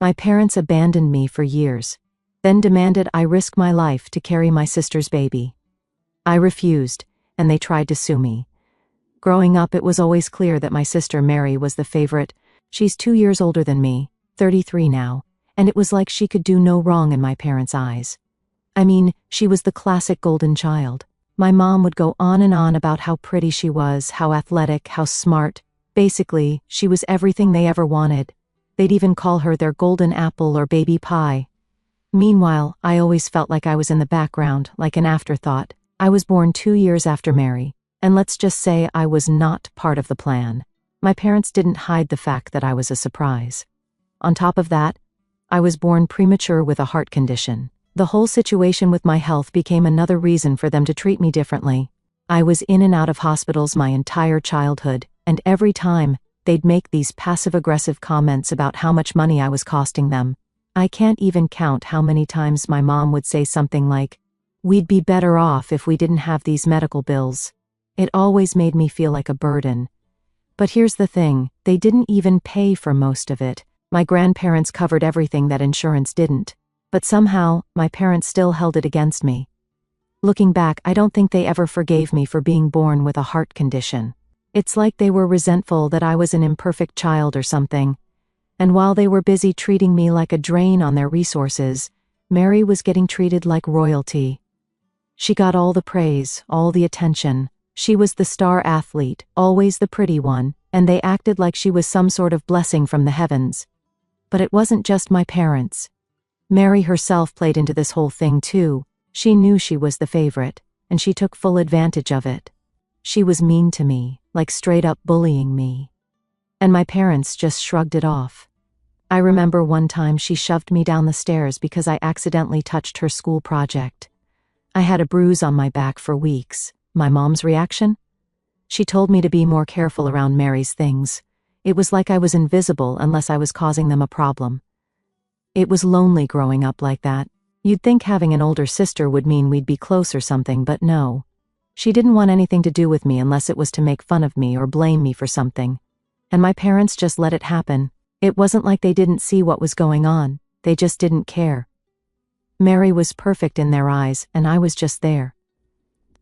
My parents abandoned me for years, then demanded I risk my life to carry my sister's baby. I refused, and they tried to sue me. Growing up, it was always clear that my sister Mary was the favorite. She's 2 years older than me, 33 now, and it was like she could do no wrong in my parents' eyes. I mean, she was the classic golden child. My mom would go on and on about how pretty she was, how athletic, how smart. Basically, she was everything they ever wanted. They'd even call her their golden apple or baby pie. Meanwhile, I always felt like I was in the background, like an afterthought. I was born 2 years after Mary, and let's just say I was not part of the plan. My parents didn't hide the fact that I was a surprise. On top of that, I was born premature with a heart condition. The whole situation with my health became another reason for them to treat me differently. I was in and out of hospitals my entire childhood, and every time, they'd make these passive-aggressive comments about how much money I was costing them. I can't even count how many times my mom would say something like, "We'd be better off if we didn't have these medical bills." It always made me feel like a burden. But here's the thing, they didn't even pay for most of it. My grandparents covered everything that insurance didn't. But somehow, my parents still held it against me. Looking back, I don't think they ever forgave me for being born with a heart condition. It's like they were resentful that I was an imperfect child or something. And while they were busy treating me like a drain on their resources, Mary was getting treated like royalty. She got all the praise, all the attention. She was the star athlete, always the pretty one, and they acted like she was some sort of blessing from the heavens. But it wasn't just my parents. Mary herself played into this whole thing too. She knew she was the favorite, and she took full advantage of it. She was mean to me, like straight up bullying me. And my parents just shrugged it off. I remember one time she shoved me down the stairs because I accidentally touched her school project. I had a bruise on my back for weeks. My mom's reaction? She told me to be more careful around Mary's things. It was like I was invisible unless I was causing them a problem. It was lonely growing up like that. You'd think having an older sister would mean we'd be close or something, but no. She didn't want anything to do with me unless it was to make fun of me or blame me for something. And my parents just let it happen. It wasn't like they didn't see what was going on, they just didn't care. Mary was perfect in their eyes, and I was just there.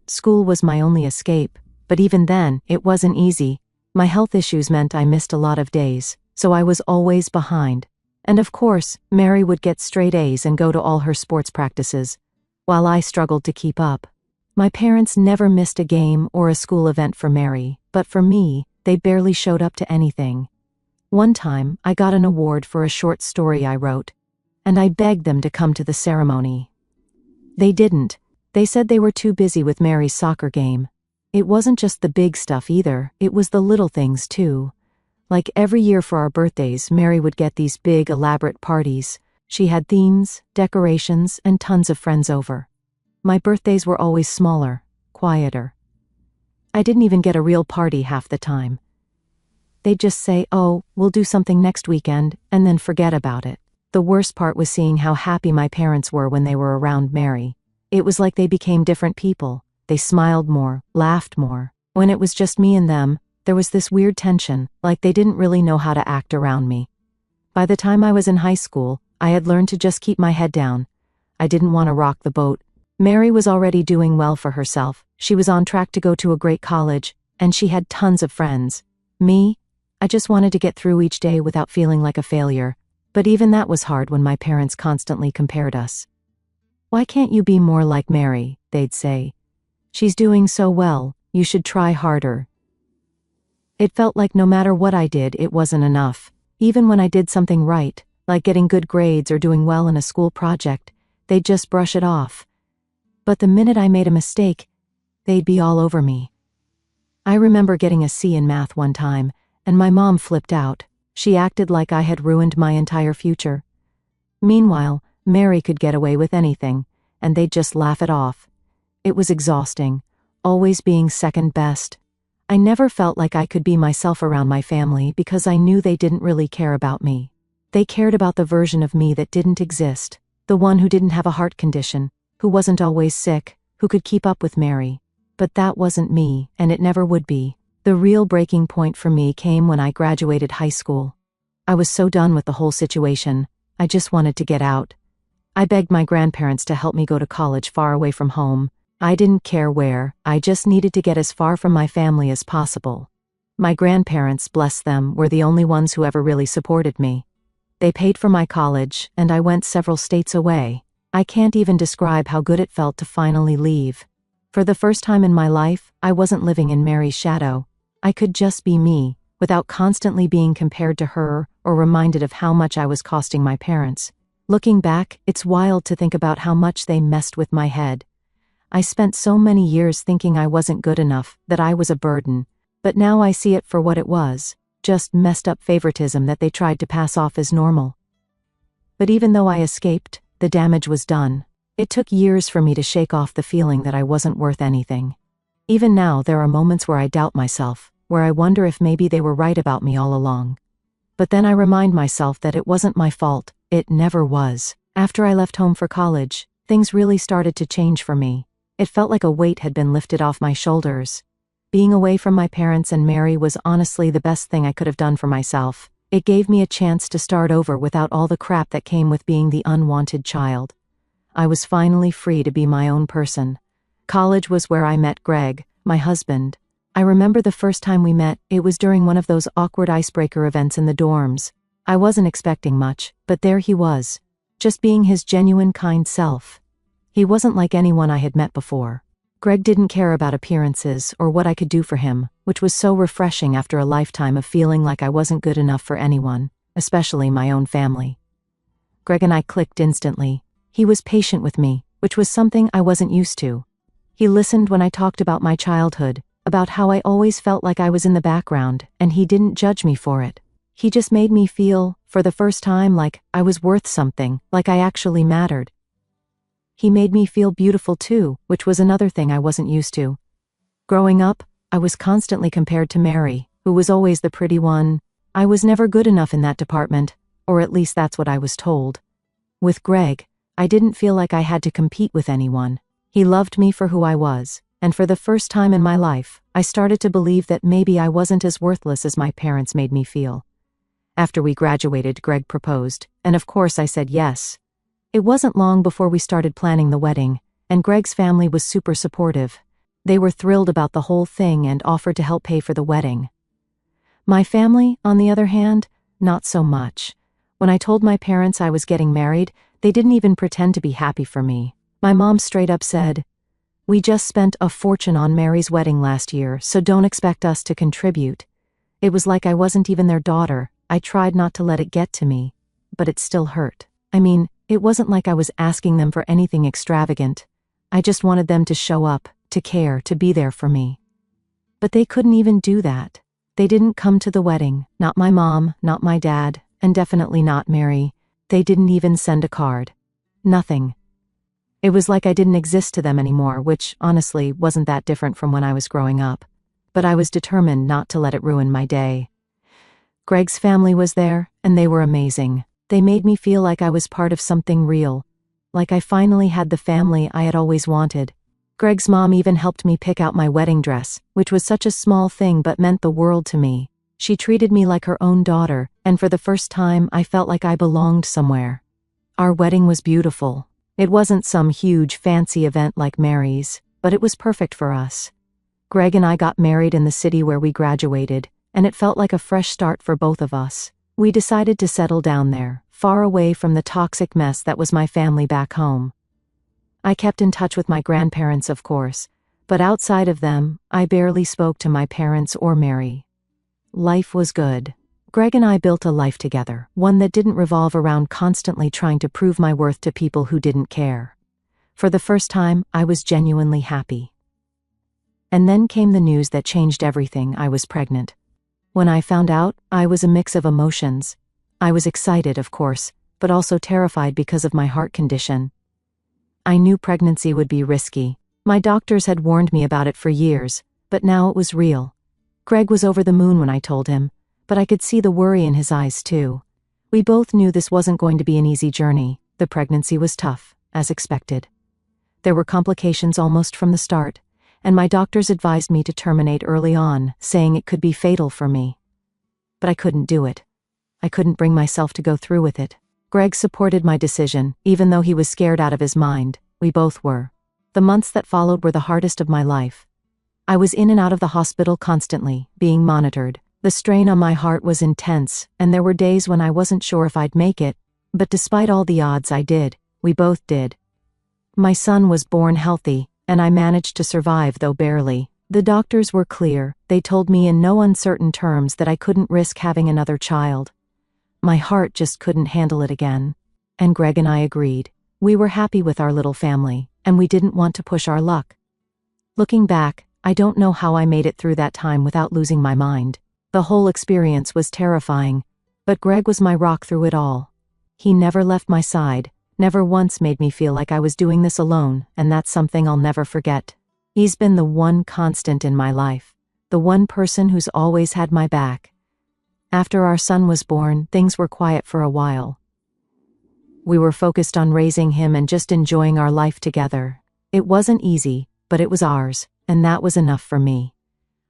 School was my only escape, but even then, it wasn't easy. My health issues meant I missed a lot of days, so I was always behind. And of course, Mary would get straight A's and go to all her sports practices, while I struggled to keep up. My parents never missed a game or a school event for Mary, but for me, they barely showed up to anything. One time, I got an award for a short story I wrote, and I begged them to come to the ceremony. They didn't. They said they were too busy with Mary's soccer game. It wasn't just the big stuff either, it was the little things too. Like every year for our birthdays, Mary would get these big, elaborate parties. She had themes, decorations, and tons of friends over. My birthdays were always smaller, quieter. I didn't even get a real party half the time. They'd just say, "Oh, we'll do something next weekend," and then forget about it. The worst part was seeing how happy my parents were when they were around Mary. It was like they became different people. They smiled more, laughed more. When it was just me and them, there was this weird tension, like they didn't really know how to act around me. By the time I was in high school, I had learned to just keep my head down. I didn't want to rock the boat. Mary was already doing well for herself. She was on track to go to a great college, and she had tons of friends. Me? I just wanted to get through each day without feeling like a failure. But even that was hard when my parents constantly compared us. "Why can't you be more like Mary?" they'd say. "She's doing so well, you should try harder." It felt like no matter what I did, it wasn't enough. Even when I did something right, like getting good grades or doing well in a school project, they'd just brush it off. But the minute I made a mistake, they'd be all over me. I remember getting a C in math one time, and my mom flipped out. She acted like I had ruined my entire future. Meanwhile, Mary could get away with anything, and they'd just laugh it off. It was exhausting, always being second best. I never felt like I could be myself around my family because I knew they didn't really care about me. They cared about the version of me that didn't exist, the one who didn't have a heart condition, who wasn't always sick, who could keep up with Mary. But that wasn't me, and it never would be. The real breaking point for me came when I graduated high school. I was so done with the whole situation. I just wanted to get out. I begged my grandparents to help me go to college far away from home. I didn't care where, I just needed to get as far from my family as possible. My grandparents, bless them, were the only ones who ever really supported me. They paid for my college, and I went several states away. I can't even describe how good it felt to finally leave. For the first time in my life, I wasn't living in Mary's shadow. I could just be me, without constantly being compared to her or reminded of how much I was costing my parents. Looking back, it's wild to think about how much they messed with my head. I spent so many years thinking I wasn't good enough, that I was a burden. But now I see it for what it was, just messed up favoritism that they tried to pass off as normal. But even though I escaped, the damage was done. It took years for me to shake off the feeling that I wasn't worth anything. Even now, there are moments where I doubt myself, where I wonder if maybe they were right about me all along. But then I remind myself that it wasn't my fault, it never was. After I left home for college, things really started to change for me. It felt like a weight had been lifted off my shoulders. Being away from my parents and Mary was honestly the best thing I could have done for myself. It gave me a chance to start over without all the crap that came with being the unwanted child. I was finally free to be my own person. College was where I met Greg, my husband. I remember the first time we met, it was during one of those awkward icebreaker events in the dorms. I wasn't expecting much, but there he was, just being his genuine kind self. He wasn't like anyone I had met before. Greg didn't care about appearances or what I could do for him, which was so refreshing after a lifetime of feeling like I wasn't good enough for anyone, especially my own family. Greg and I clicked instantly. He was patient with me, which was something I wasn't used to. He listened when I talked about my childhood, about how I always felt like I was in the background, and he didn't judge me for it. He just made me feel, for the first time, like I was worth something, like I actually mattered. He made me feel beautiful too, which was another thing I wasn't used to. Growing up, I was constantly compared to Mary, who was always the pretty one. I was never good enough in that department, or at least that's what I was told. With Greg, I didn't feel like I had to compete with anyone. He loved me for who I was, and for the first time in my life, I started to believe that maybe I wasn't as worthless as my parents made me feel. After we graduated, Greg proposed, and of course I said yes. It wasn't long before we started planning the wedding, and Greg's family was super supportive. They were thrilled about the whole thing and offered to help pay for the wedding. My family, on the other hand, not so much. When I told my parents I was getting married, they didn't even pretend to be happy for me. My mom straight up said, "We just spent a fortune on Mary's wedding last year, so don't expect us to contribute." It was like I wasn't even their daughter. I tried not to let it get to me, but it still hurt. I mean, it wasn't like I was asking them for anything extravagant. I just wanted them to show up, to care, to be there for me. But they couldn't even do that. They didn't come to the wedding, not my mom, not my dad, and definitely not Mary. They didn't even send a card. Nothing. It was like I didn't exist to them anymore, which, honestly, wasn't that different from when I was growing up. But I was determined not to let it ruin my day. Greg's family was there, and they were amazing. They made me feel like I was part of something real, like I finally had the family I had always wanted. Greg's mom even helped me pick out my wedding dress, which was such a small thing but meant the world to me. She treated me like her own daughter, and for the first time I felt like I belonged somewhere. Our wedding was beautiful. It wasn't some huge fancy event like Mary's, but it was perfect for us. Greg and I got married in the city where we graduated, and it felt like a fresh start for both of us. We decided to settle down there, far away from the toxic mess that was my family back home. I kept in touch with my grandparents, of course, but outside of them, I barely spoke to my parents or Mary. Life was good. Greg and I built a life together, one that didn't revolve around constantly trying to prove my worth to people who didn't care. For the first time, I was genuinely happy. And then came the news that changed everything. I was pregnant. When I found out, I was a mix of emotions. I was excited, of course, but also terrified because of my heart condition. I knew pregnancy would be risky. My doctors had warned me about it for years, but now it was real. Greg was over the moon when I told him, but I could see the worry in his eyes too. We both knew this wasn't going to be an easy journey. The pregnancy was tough, as expected. There were complications almost from the start, and my doctors advised me to terminate early on, saying it could be fatal for me. But I couldn't do it. I couldn't bring myself to go through with it. Greg supported my decision, even though he was scared out of his mind. We both were. The months that followed were the hardest of my life. I was in and out of the hospital constantly, being monitored. The strain on my heart was intense, and there were days when I wasn't sure if I'd make it, but despite all the odds I did. We both did. My son was born healthy, and I managed to survive, though barely. The doctors were clear. They told me in no uncertain terms that I couldn't risk having another child. My heart just couldn't handle it again. And Greg and I agreed. We were happy with our little family, and we didn't want to push our luck. Looking back, I don't know how I made it through that time without losing my mind. The whole experience was terrifying, but Greg was my rock through it all. He never left my side, never once made me feel like I was doing this alone, and that's something I'll never forget. He's been the one constant in my life, the one person who's always had my back. After our son was born, things were quiet for a while. We were focused on raising him and just enjoying our life together. It wasn't easy, but it was ours, and that was enough for me.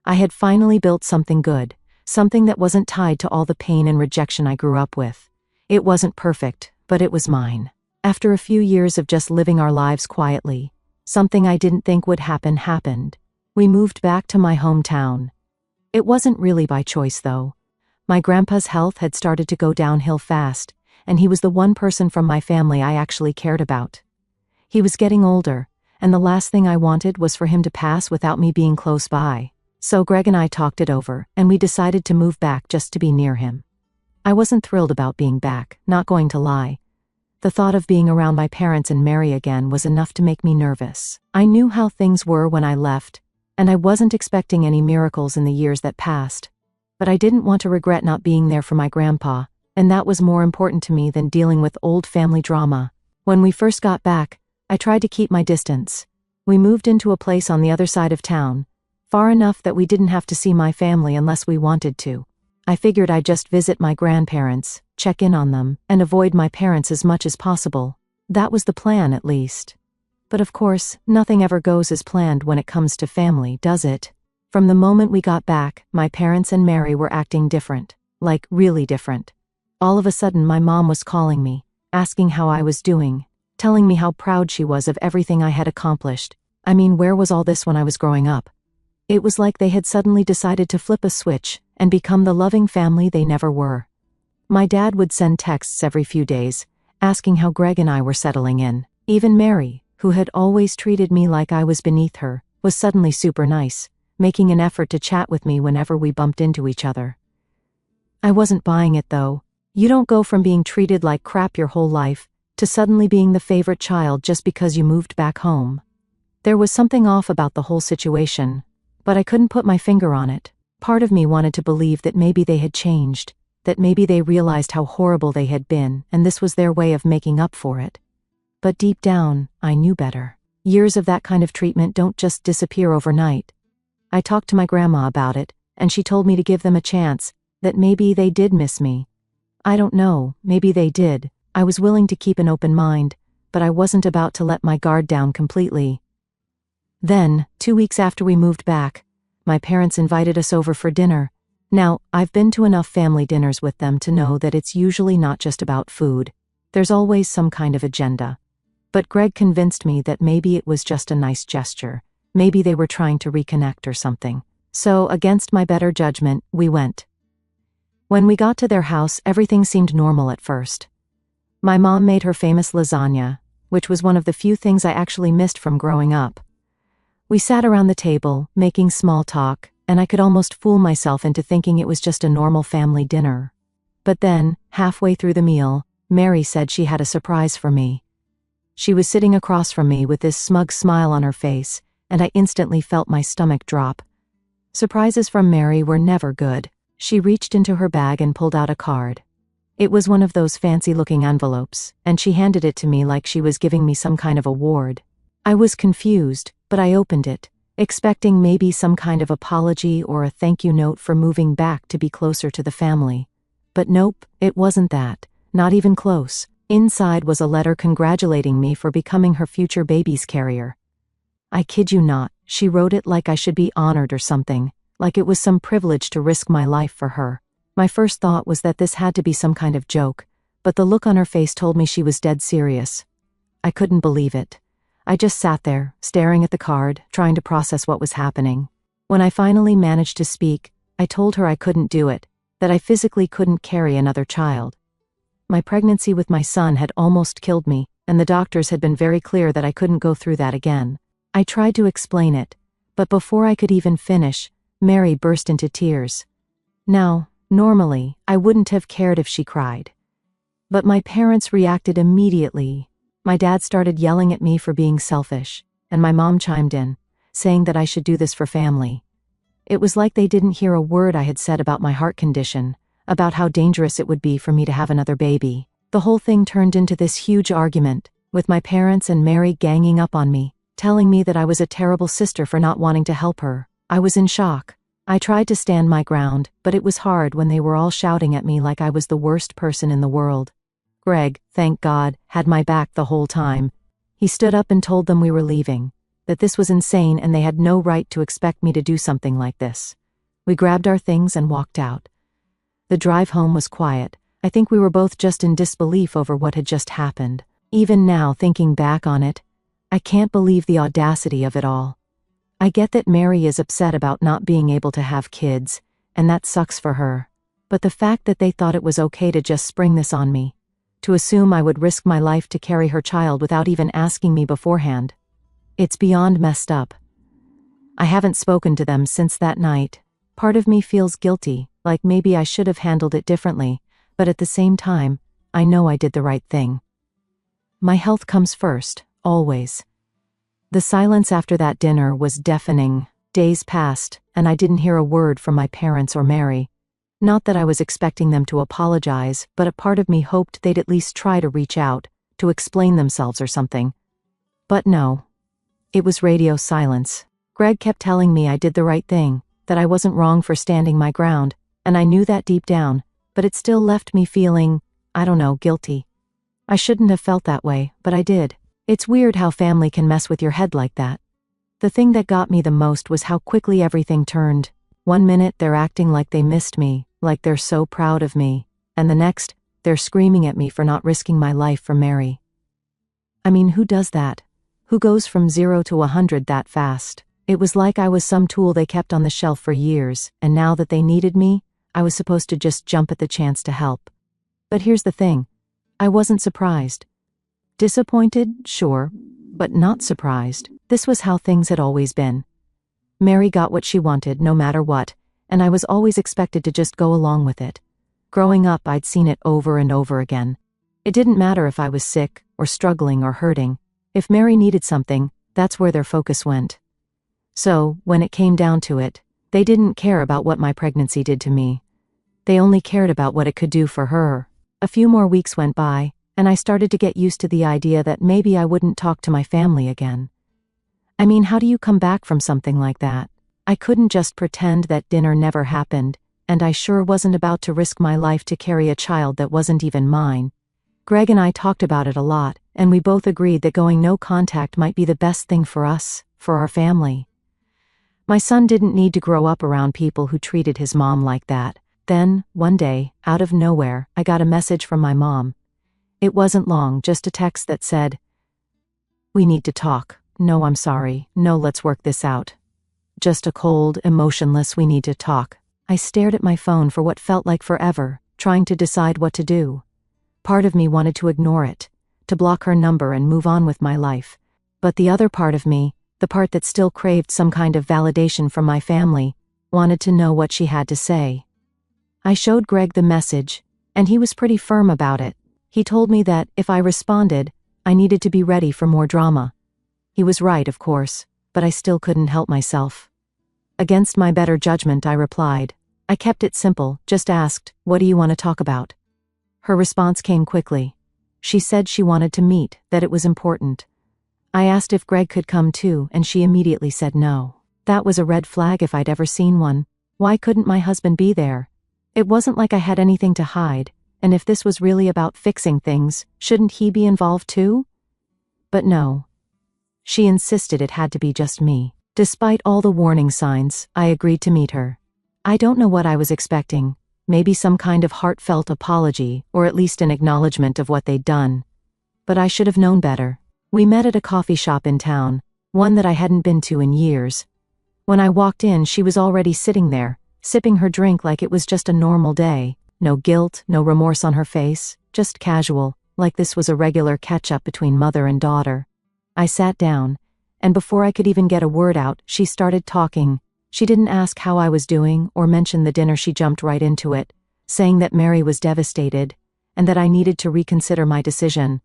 I had finally built something good, something that wasn't tied to all the pain and rejection I grew up with. It wasn't perfect, but it was mine. After a few years of just living our lives quietly, something I didn't think would happen happened. We moved back to my hometown. It wasn't really by choice, though. My grandpa's health had started to go downhill fast, and he was the one person from my family I actually cared about. He was getting older, and the last thing I wanted was for him to pass without me being close by. So Greg and I talked it over, and we decided to move back just to be near him. I wasn't thrilled about being back, not going to lie. The thought of being around my parents and Mary again was enough to make me nervous. I knew how things were when I left, and I wasn't expecting any miracles in the years that passed. But I didn't want to regret not being there for my grandpa, and that was more important to me than dealing with old family drama. When we first got back, I tried to keep my distance. We moved into a place on the other side of town, far enough that we didn't have to see my family unless we wanted to. I figured I'd just visit my grandparents, check in on them, and avoid my parents as much as possible. That was the plan, at least. But of course, nothing ever goes as planned when it comes to family, does it? From the moment we got back, my parents and Mary were acting different. Like, really different. All of a sudden my mom was calling me, asking how I was doing, telling me how proud she was of everything I had accomplished. I mean, where was all this when I was growing up? It was like they had suddenly decided to flip a switch and become the loving family they never were. My dad would send texts every few days, asking how Greg and I were settling in. Even Mary, who had always treated me like I was beneath her, was suddenly super nice, making an effort to chat with me whenever we bumped into each other. I wasn't buying it, though. You don't go from being treated like crap your whole life to suddenly being the favorite child just because you moved back home. There was something off about the whole situation, but I couldn't put my finger on it. Part of me wanted to believe that maybe they had changed, that maybe they realized how horrible they had been, and this was their way of making up for it. But deep down, I knew better. Years of that kind of treatment don't just disappear overnight. I talked to my grandma about it, and she told me to give them a chance, that maybe they did miss me. I don't know, maybe they did. I was willing to keep an open mind, but I wasn't about to let my guard down completely. Then, 2 weeks after we moved back, my parents invited us over for dinner. Now, I've been to enough family dinners with them to know that it's usually not just about food. There's always some kind of agenda. But Greg convinced me that maybe it was just a nice gesture. Maybe they were trying to reconnect or something. So, against my better judgment, we went. When we got to their house, everything seemed normal at first. My mom made her famous lasagna, which was one of the few things I actually missed from growing up. We sat around the table, making small talk, and I could almost fool myself into thinking it was just a normal family dinner. But then, halfway through the meal, Mary said she had a surprise for me. She was sitting across from me with this smug smile on her face, and I instantly felt my stomach drop. Surprises from Mary were never good. She reached into her bag and pulled out a card. It was one of those fancy-looking envelopes, and she handed it to me like she was giving me some kind of award. I was confused, but I opened it, expecting maybe some kind of apology or a thank you note for moving back to be closer to the family. But nope, it wasn't that. Not even close. Inside was a letter congratulating me for becoming her future baby's carrier. I kid you not, she wrote it like I should be honored or something, like it was some privilege to risk my life for her. My first thought was that this had to be some kind of joke, but the look on her face told me she was dead serious. I couldn't believe it. I just sat there, staring at the card, trying to process what was happening. When I finally managed to speak, I told her I couldn't do it, that I physically couldn't carry another child. My pregnancy with my son had almost killed me, and the doctors had been very clear that I couldn't go through that again. I tried to explain it, but before I could even finish, Mary burst into tears. Now, normally, I wouldn't have cared if she cried. But my parents reacted immediately. My dad started yelling at me for being selfish, and my mom chimed in, saying that I should do this for family. It was like they didn't hear a word I had said about my heart condition, about how dangerous it would be for me to have another baby. The whole thing turned into this huge argument, with my parents and Mary ganging up on me, telling me that I was a terrible sister for not wanting to help her. I was in shock. I tried to stand my ground, but it was hard when they were all shouting at me like I was the worst person in the world. Greg, thank God, had my back the whole time. He stood up and told them we were leaving, that this was insane and they had no right to expect me to do something like this. We grabbed our things and walked out. The drive home was quiet. I think we were both just in disbelief over what had just happened. Even now, thinking back on it, I can't believe the audacity of it all. I get that Mary is upset about not being able to have kids, and that sucks for her. But the fact that they thought it was okay to just spring this on me, to assume I would risk my life to carry her child without even asking me beforehand, it's beyond messed up. I haven't spoken to them since that night. Part of me feels guilty, like maybe I should have handled it differently, but at the same time, I know I did the right thing. My health comes first, always. The silence after that dinner was deafening. Days passed, and I didn't hear a word from my parents or Mary. Not that I was expecting them to apologize, but a part of me hoped they'd at least try to reach out, to explain themselves or something. But no. It was radio silence. Greg kept telling me I did the right thing, that I wasn't wrong for standing my ground, and I knew that deep down, but it still left me feeling, I don't know, guilty. I shouldn't have felt that way, but I did. It's weird how family can mess with your head like that. The thing that got me the most was how quickly everything turned. One minute they're acting like they missed me, like they're so proud of me, and the next, they're screaming at me for not risking my life for Mary. I mean, who does that? Who goes from 0 to 100 that fast? It was like I was some tool they kept on the shelf for years, and now that they needed me, I was supposed to just jump at the chance to help. But here's the thing. I wasn't surprised. Disappointed, sure, but not surprised. This was how things had always been. Mary got what she wanted no matter what, and I was always expected to just go along with it. Growing up, I'd seen it over and over again. It didn't matter if I was sick, or struggling, or hurting. If Mary needed something, that's where their focus went. So, when it came down to it, they didn't care about what my pregnancy did to me. They only cared about what it could do for her. A few more weeks went by, and I started to get used to the idea that maybe I wouldn't talk to my family again. I mean, how do you come back from something like that? I couldn't just pretend that dinner never happened, and I sure wasn't about to risk my life to carry a child that wasn't even mine. Greg and I talked about it a lot, and we both agreed that going no contact might be the best thing for us, for our family. My son didn't need to grow up around people who treated his mom like that. Then, one day, out of nowhere, I got a message from my mom. It wasn't long, just a text that said, "We need to talk. No, I'm sorry. No, let's work this out." Just a cold, emotionless, "We need to talk." I stared at my phone for what felt like forever, trying to decide what to do. Part of me wanted to ignore it, to block her number and move on with my life. But the other part of me, the part that still craved some kind of validation from my family, wanted to know what she had to say. I showed Greg the message, and he was pretty firm about it. He told me that, if I responded, I needed to be ready for more drama. He was right, of course, but I still couldn't help myself. Against my better judgment, I replied. I kept it simple, just asked, "What do you want to talk about?" Her response came quickly. She said she wanted to meet, that it was important. I asked if Greg could come too, and she immediately said no. That was a red flag if I'd ever seen one. Why couldn't my husband be there? It wasn't like I had anything to hide, and if this was really about fixing things, shouldn't he be involved too? But no. She insisted it had to be just me. Despite all the warning signs, I agreed to meet her. I don't know what I was expecting. maybe some kind of heartfelt apology, or at least an acknowledgement of what they'd done. But I should have known better. We met at a coffee shop in town, one that I hadn't been to in years. When I walked in, she was already sitting there, sipping her drink like it was just a normal day. No guilt, no remorse on her face, just casual, like this was a regular catch-up between mother and daughter. I sat down, and before I could even get a word out, she started talking. She didn't ask how I was doing or mention the dinner. She jumped right into it, saying that Mary was devastated, and that I needed to reconsider my decision.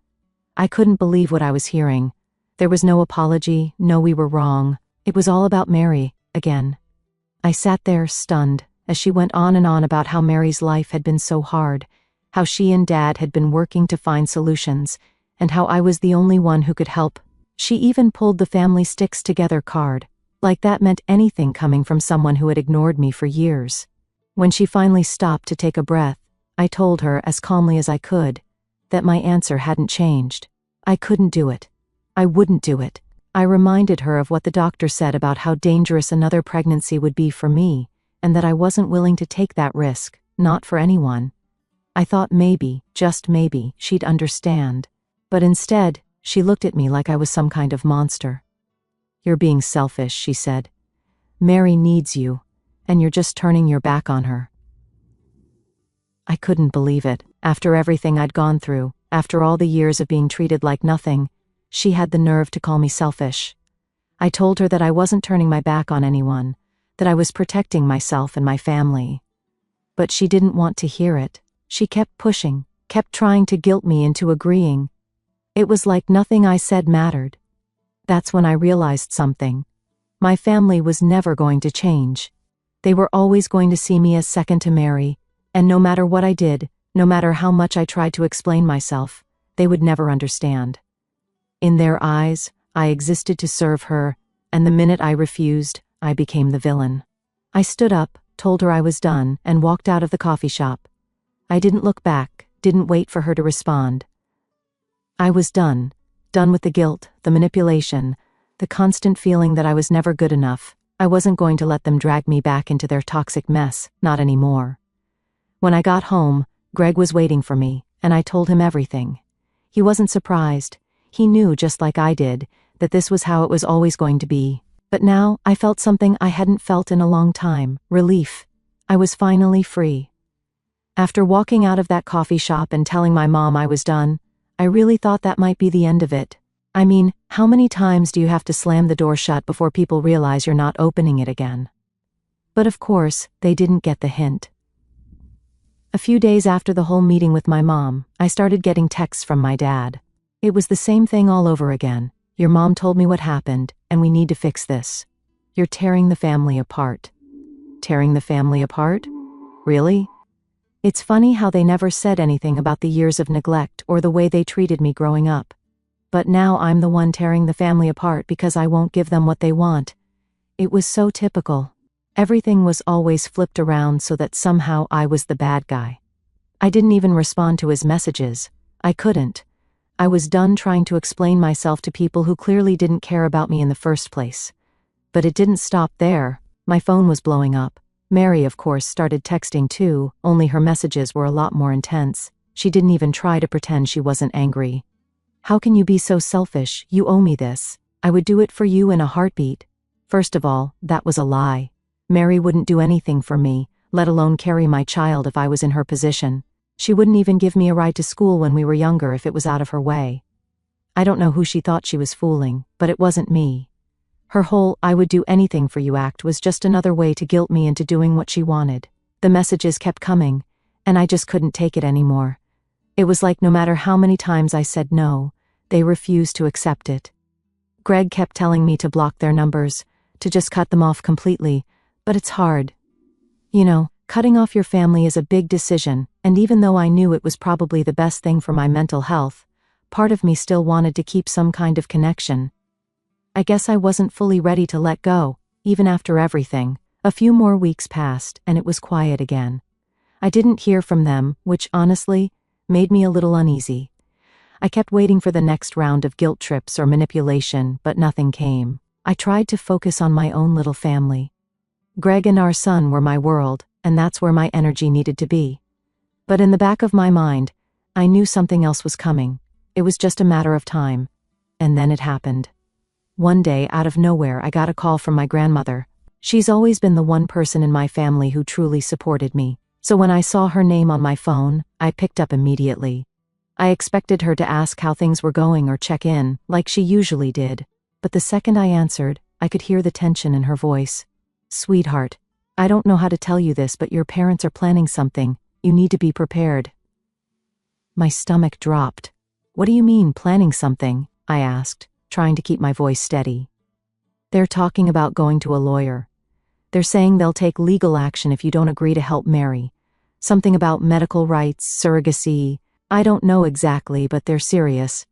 I couldn't believe what I was hearing. There was no apology, no we were wrong. It was all about Mary, again. I sat there, stunned, as she went on and on about how Mary's life had been so hard, how she and Dad had been working to find solutions, and how I was the only one who could help. She even pulled the family sticks together card, like that meant anything coming from someone who had ignored me for years. When she finally stopped to take a breath, I told her, as calmly as I could, that my answer hadn't changed. I couldn't do it. I wouldn't do it. I reminded her of what the doctor said about how dangerous another pregnancy would be for me, and that I wasn't willing to take that risk, not for anyone. I thought maybe, just maybe, she'd understand. But instead, she looked at me like I was some kind of monster. "You're being selfish," she said. "Mary needs you, and you're just turning your back on her." I couldn't believe it. After everything I'd gone through, after all the years of being treated like nothing, she had the nerve to call me selfish. I told her that I wasn't turning my back on anyone, that I was protecting myself and my family. But she didn't want to hear it. She kept pushing, kept trying to guilt me into agreeing. It was like nothing I said mattered. That's when I realized something. My family was never going to change. They were always going to see me as second to Mary, and no matter what I did, no matter how much I tried to explain myself, they would never understand. In their eyes, I existed to serve her, and the minute I refused, I became the villain. I stood up, told her I was done, and walked out of the coffee shop. I didn't look back, didn't wait for her to respond. I was done with the guilt, the manipulation, the constant feeling that I was never good enough. I wasn't going to let them drag me back into their toxic mess, not anymore. When I got home, Greg was waiting for me, and I told him everything. He wasn't surprised. He knew, just like I did, that this was how it was always going to be. But now, I felt something I hadn't felt in a long time: relief. I was finally free. After walking out of that coffee shop and telling my mom I was done, I really thought that might be the end of it. I mean, how many times do you have to slam the door shut before people realize you're not opening it again? But of course, they didn't get the hint. A few days after the whole meeting with my mom, I started getting texts from my dad. It was the same thing all over again. "Your mom told me what happened, and we need to fix this. You're tearing the family apart." Tearing the family apart? Really? It's funny how they never said anything about the years of neglect or the way they treated me growing up. But now I'm the one tearing the family apart because I won't give them what they want. It was so typical. Everything was always flipped around so that somehow I was the bad guy. I didn't even respond to his messages. I couldn't. I was done trying to explain myself to people who clearly didn't care about me in the first place. But it didn't stop there. My phone was blowing up. Mary, of course, started texting too, only her messages were a lot more intense. She didn't even try to pretend she wasn't angry. "How can you be so selfish? You owe me this. I would do it for you in a heartbeat." First of all, that was a lie. Mary wouldn't do anything for me, let alone carry my child if I was in her position. She wouldn't even give me a ride to school when we were younger if it was out of her way. I don't know who she thought she was fooling, but it wasn't me. Her whole "I would do anything for you" act was just another way to guilt me into doing what she wanted. The messages kept coming, and I just couldn't take it anymore. It was like no matter how many times I said no, they refused to accept it. Greg kept telling me to block their numbers, to just cut them off completely, but it's hard. You know, cutting off your family is a big decision, and even though I knew it was probably the best thing for my mental health, part of me still wanted to keep some kind of connection. I guess I wasn't fully ready to let go, even after everything. A few more weeks passed, and it was quiet again. I didn't hear from them, which honestly made me a little uneasy. I kept waiting for the next round of guilt trips or manipulation, but nothing came. I tried to focus on my own little family. Greg and our son were my world, and that's where my energy needed to be. But in the back of my mind, I knew something else was coming. It was just a matter of time. And then it happened. One day, out of nowhere, I got a call from my grandmother. She's always been the one person in my family who truly supported me. So when I saw her name on my phone, I picked up immediately. I expected her to ask how things were going or check in, like she usually did. But the second I answered, I could hear the tension in her voice. "Sweetheart, I don't know how to tell you this, but your parents are planning something. You need to be prepared." My stomach dropped. "What do you mean, planning something?" I asked, trying to keep my voice steady. "They're talking about going to a lawyer. They're saying they'll take legal action if you don't agree to help Mary. Something about medical rights, surrogacy. I don't know exactly, but they're serious."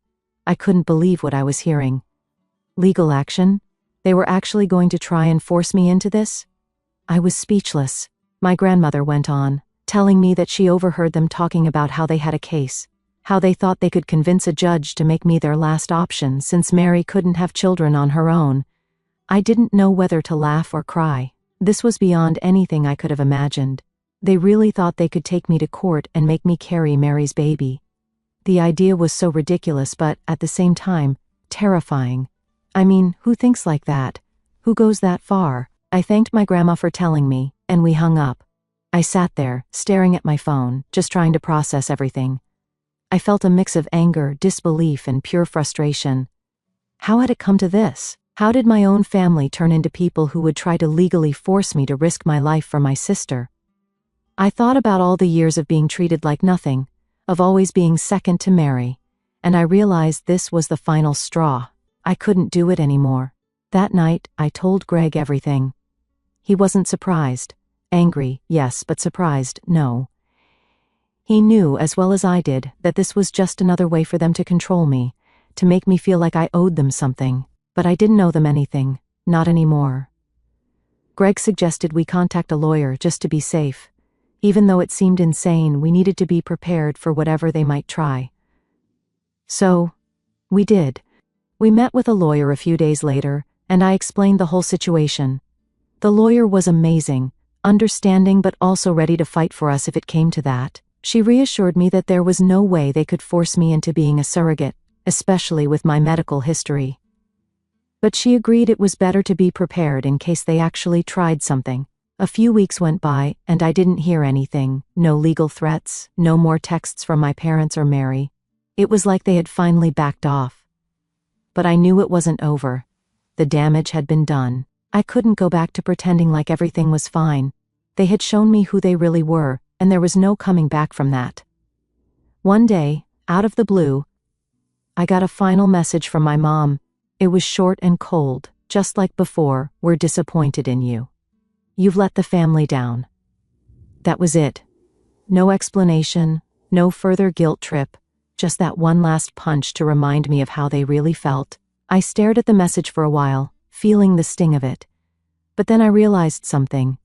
I couldn't believe what I was hearing. Legal action? They were actually going to try and force me into this? I was speechless. My grandmother went on, telling me that she overheard them talking about how they had a case, how they thought they could convince a judge to make me their last option since Mary couldn't have children on her own. I didn't know whether to laugh or cry. This was beyond anything I could have imagined. They really thought they could take me to court and make me carry Mary's baby. The idea was so ridiculous, but at the same time, terrifying. I mean, who thinks like that? Who goes that far? I thanked my grandma for telling me, and we hung up. I sat there, staring at my phone, just trying to process everything. I felt a mix of anger, disbelief, and pure frustration. How had it come to this? How did my own family turn into people who would try to legally force me to risk my life for my sister? I thought about all the years of being treated like nothing, of always being second to Mary, and I realized this was the final straw. I couldn't do it anymore. That night, I told Greg everything. He wasn't surprised. Angry, yes, but surprised, no. He knew, as well as I did, that this was just another way for them to control me, to make me feel like I owed them something, but I didn't owe them anything, not anymore. Greg suggested we contact a lawyer just to be safe. Even though it seemed insane, we needed to be prepared for whatever they might try. So, we did. We met with a lawyer a few days later, and I explained the whole situation. The lawyer was amazing, understanding but also ready to fight for us if it came to that. She reassured me that there was no way they could force me into being a surrogate, especially with my medical history. But she agreed it was better to be prepared in case they actually tried something. A few weeks went by, and I didn't hear anything. No legal threats, no more texts from my parents or Mary. It was like they had finally backed off. But I knew it wasn't over. The damage had been done. I couldn't go back to pretending like everything was fine. They had shown me who they really were, and there was no coming back from that. One day, out of the blue, I got a final message from my mom. It was short and cold, just like before. "We're disappointed in you. You've let the family down." That was it. No explanation, no further guilt trip, just that one last punch to remind me of how they really felt. I stared at the message for a while, feeling the sting of it. But then I realized something.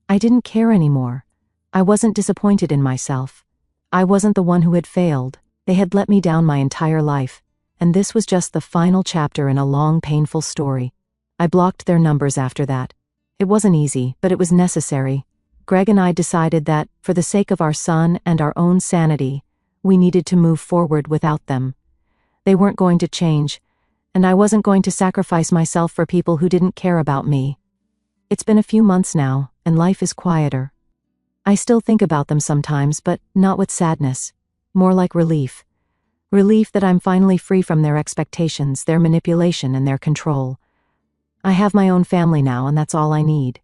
I didn't care anymore. I wasn't disappointed in myself. I wasn't the one who had failed. They had let me down my entire life, and this was just the final chapter in a long, painful story. I blocked their numbers after that. It wasn't easy, but it was necessary. Greg and I decided that, for the sake of our son and our own sanity, we needed to move forward without them. They weren't going to change, and I wasn't going to sacrifice myself for people who didn't care about me. It's been a few months now, and life is quieter. I still think about them sometimes, but not with sadness. More like relief. Relief that I'm finally free from their expectations, their manipulation, and their control. I have my own family now, and that's all I need.